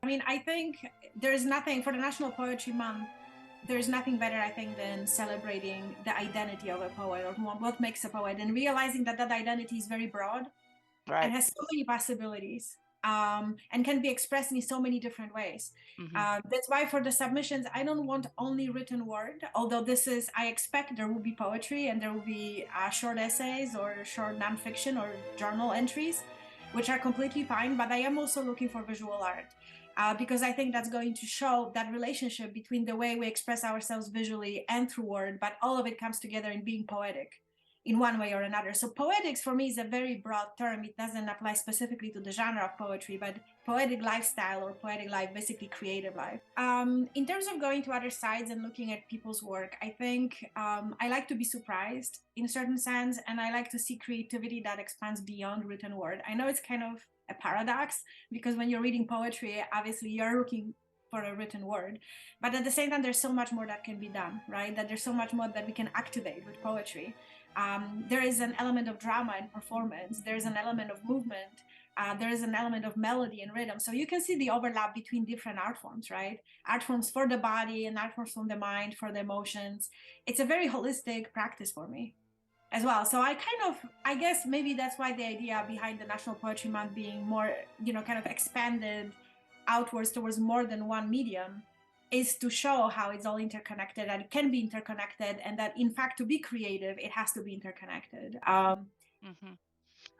I mean, I think there's nothing for the National Poetry Month. There's nothing better, I think, than celebrating the identity of a poet or what makes a poet and realizing that that identity is very broad and Right. has so many possibilities and can be expressed in so many different ways. Hmm. That's why for the submissions, I don't want only written word, although I expect there will be poetry and there will be short essays or short nonfiction or journal entries, which are completely fine. But I am also looking for visual art because I think that's going to show that relationship between the way we express ourselves visually and through word, but all of it comes together in being poetic in one way or another. So poetics for me is a very broad term. It doesn't apply specifically to the genre of poetry, but poetic lifestyle or poetic life, basically creative life. In terms of going to other sites and looking at people's work, I think I like to be surprised in a certain sense, and I like to see creativity that expands beyond written word. I know it's kind of a paradox because when you're reading poetry, obviously you're looking for a written word, but at the same time there's so much more that can be done, right? That there's so much more that we can activate with poetry. There is an element of drama and performance. There's an element of movement. There is an element of melody and rhythm. So you can see the overlap between different art forms, right? Art forms for the body and art forms from the mind, for the emotions. It's a very holistic practice for me as well. So I guess maybe that's why the idea behind the National Poetry Month being more, kind of expanded outwards towards more than one medium is to show how it's all interconnected and it can be interconnected, and that in fact to be creative it has to be interconnected. Hmm.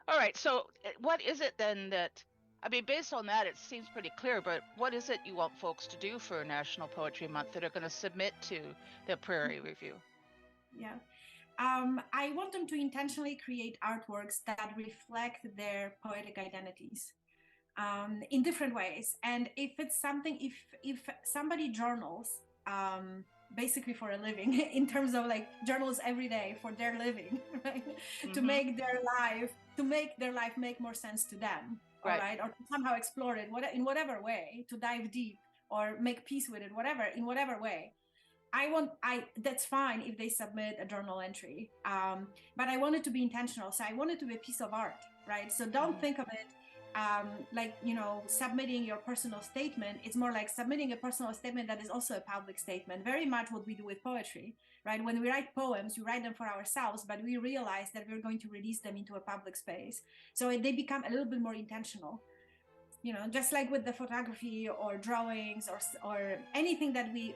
All right. So, what is it then that, I mean, based on that, it seems pretty clear, but what is it you want folks to do for National Poetry Month that are going to submit to the Prairie Review? Yeah. I want them to intentionally create artworks that reflect their poetic identities in different ways. And if somebody journals, basically for a living, in terms of like journals every day for their living, right? to Hmm. make their life to make their life make more sense to them, all Right. right, or to somehow explore it, in whatever way, to dive deep or make peace with it, whatever, in whatever way. I that's fine if they submit a journal entry, but I want it to be intentional. So I want it to be a piece of art, right? So don't Hmm. think of it like submitting your personal statement. It's more like submitting a personal statement that is also a public statement. Very much what we do with poetry, right? When we write poems, we write them for ourselves, but we realize that we're going to release them into a public space. So they become a little bit more intentional, just like with the photography or drawings or anything that we,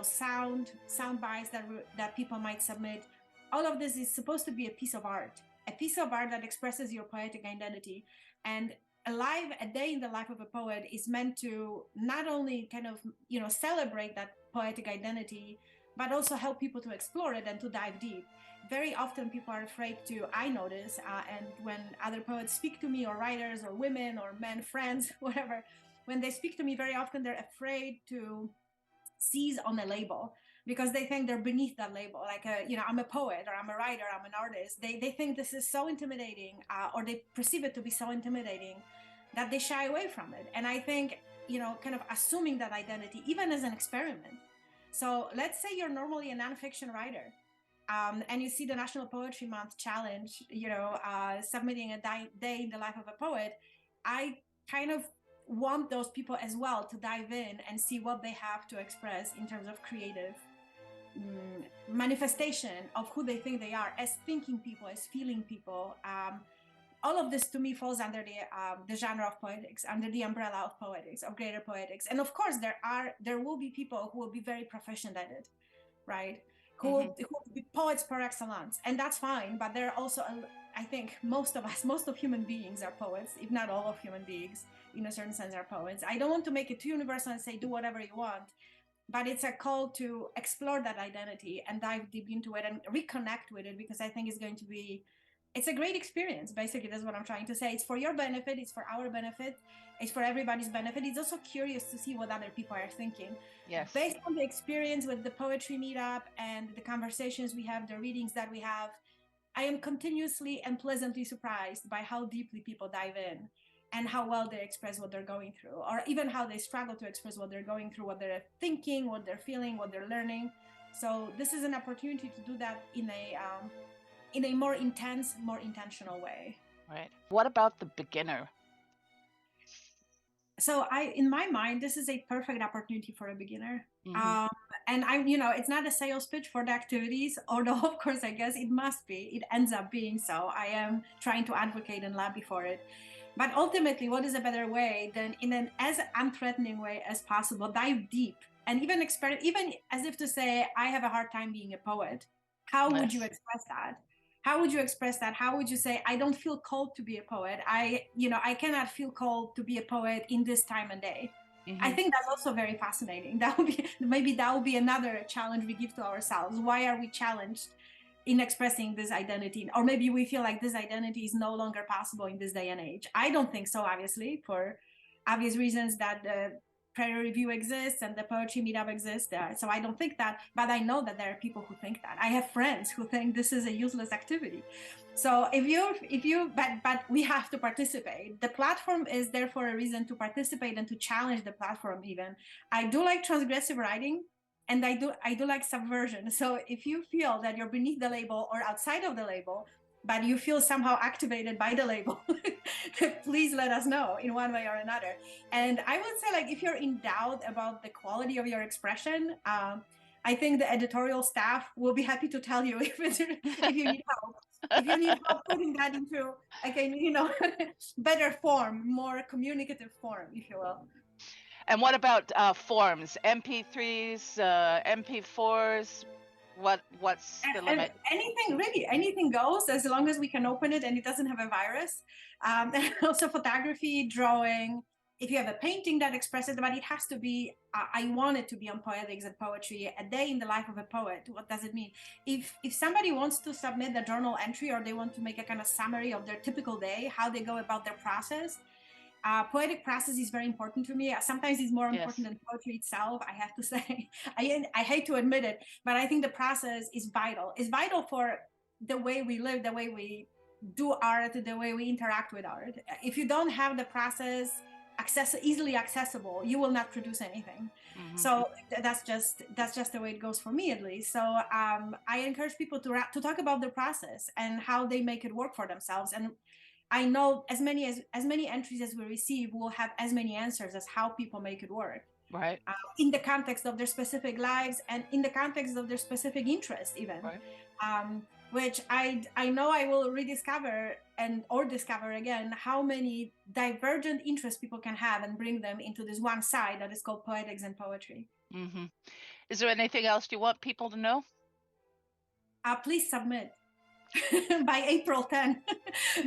sound bites that people might submit. All of this is supposed to be a piece of art that expresses your poetic identity. And a day in the life of a poet is meant to not only kind of, celebrate that poetic identity, but also help people to explore it and to dive deep. Very often people are afraid to, I notice, and when other poets speak to me, or writers or women or men friends whatever, when they speak to me, very often they're afraid to seize on a label because they think they're beneath that label, like I'm a poet or I'm a writer, I'm an artist. They think this is so intimidating, or they perceive it to be so intimidating that they shy away from it. And I think, kind of assuming that identity even as an experiment. So let's say you're normally a nonfiction writer, and you see the National Poetry Month challenge, submitting a day in the life of a poet. I kind of want those people as well to dive in and see what they have to express in terms of creative manifestation of who they think they are as thinking people, as feeling people. All of this to me falls under the genre of poetics, under the umbrella of poetics, of greater poetics. And of course, there will be people who will be very proficient at it, right? Hmm. Who will be poets par excellence, and that's fine. But there are also, I think, most of us, most of human beings are poets, if not all of human beings, in a certain sense, are poets. I don't want to make it too universal and say do whatever you want, but it's a call to explore that identity and dive deep into it and reconnect with it, because I think it's a great experience. Basically, that's what I'm trying to say. It's for your benefit, it's for our benefit, it's for everybody's benefit. It's also curious to see what other people are thinking. Yes. Based on the experience with the poetry meetup and the conversations we have, the readings that we have, I am continuously and pleasantly surprised by how deeply people dive in and how well they express what they're going through, or even how they struggle to express what they're going through, what they're thinking, what they're feeling, what they're learning. So this is an opportunity to do that in a more intense, more intentional way. Right. What about the beginner? So in my mind, this is a perfect opportunity for a beginner. Hmm. Um, and it's not a sales pitch for the activities, although of course, I guess it must be. It ends up being so. I am trying to advocate and lobby for it. But ultimately, what is a better way than in an as unthreatening way as possible, dive deep and even even as if to say, I have a hard time being a poet. How would you Yes. express that? How would you express that? How would you say, I don't feel called to be a poet? I cannot feel called to be a poet in this time and day. I Hmm. think that's also very fascinating. That would be maybe that would be another challenge we give to ourselves. Why are we challenged in expressing this identity? Or maybe we feel like this identity is no longer possible in this day and age. I don't think so, obviously, for obvious reasons that the Prairie Review exists and the poetry meetup exists. So I don't think that, but I know that there are people who think that. I have friends who think this is a useless activity. So but we have to participate. The platform is there for a reason, to participate and to challenge the platform even. I do like transgressive writing, and I do like subversion. So if you feel that you're beneath the label or outside of the label, but you feel somehow activated by the label, please let us know in one way or another. And I would say, like, if you're in doubt about the quality of your expression, I think the editorial staff will be happy to tell you if you need help. If you need help putting that into, again, better form, more communicative form, if you will. And what about forms? MP3s, MP4s? What's the And limit? anything, really, anything goes, as long as we can open it and it doesn't have a virus. And also photography, drawing. If you have a painting that expresses, but it has to be. I want it to be on Poetics and Poetry, a day in the life of a poet. What does it mean? If somebody wants to submit a journal entry, or they want to make a kind of summary of their typical day, how they go about their process, poetic process is very important to me. Sometimes it's more important Yes. than poetry itself, I have to say. I hate to admit it, but I think the process is vital. It's vital for the way we live, the way we do art, the way we interact with art. If you don't have the process easily accessible, you will not produce anything. Hmm. So that's just the way it goes for me, at least. So I encourage people to talk about the process and how they make it work for themselves. And I know as many entries as we receive will have as many answers as how people make it work, Right. in the context of their specific lives and in the context of their specific interest, even. Right. Which I know I will rediscover or discover again how many divergent interests people can have and bring them into this one side that is called poetics and poetry. Hmm. Is there anything else you want people to know? Please submit by April 10.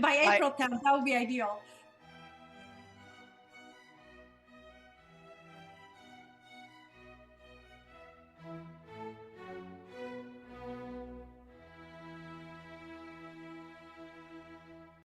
By Right. April 10th, that would be ideal.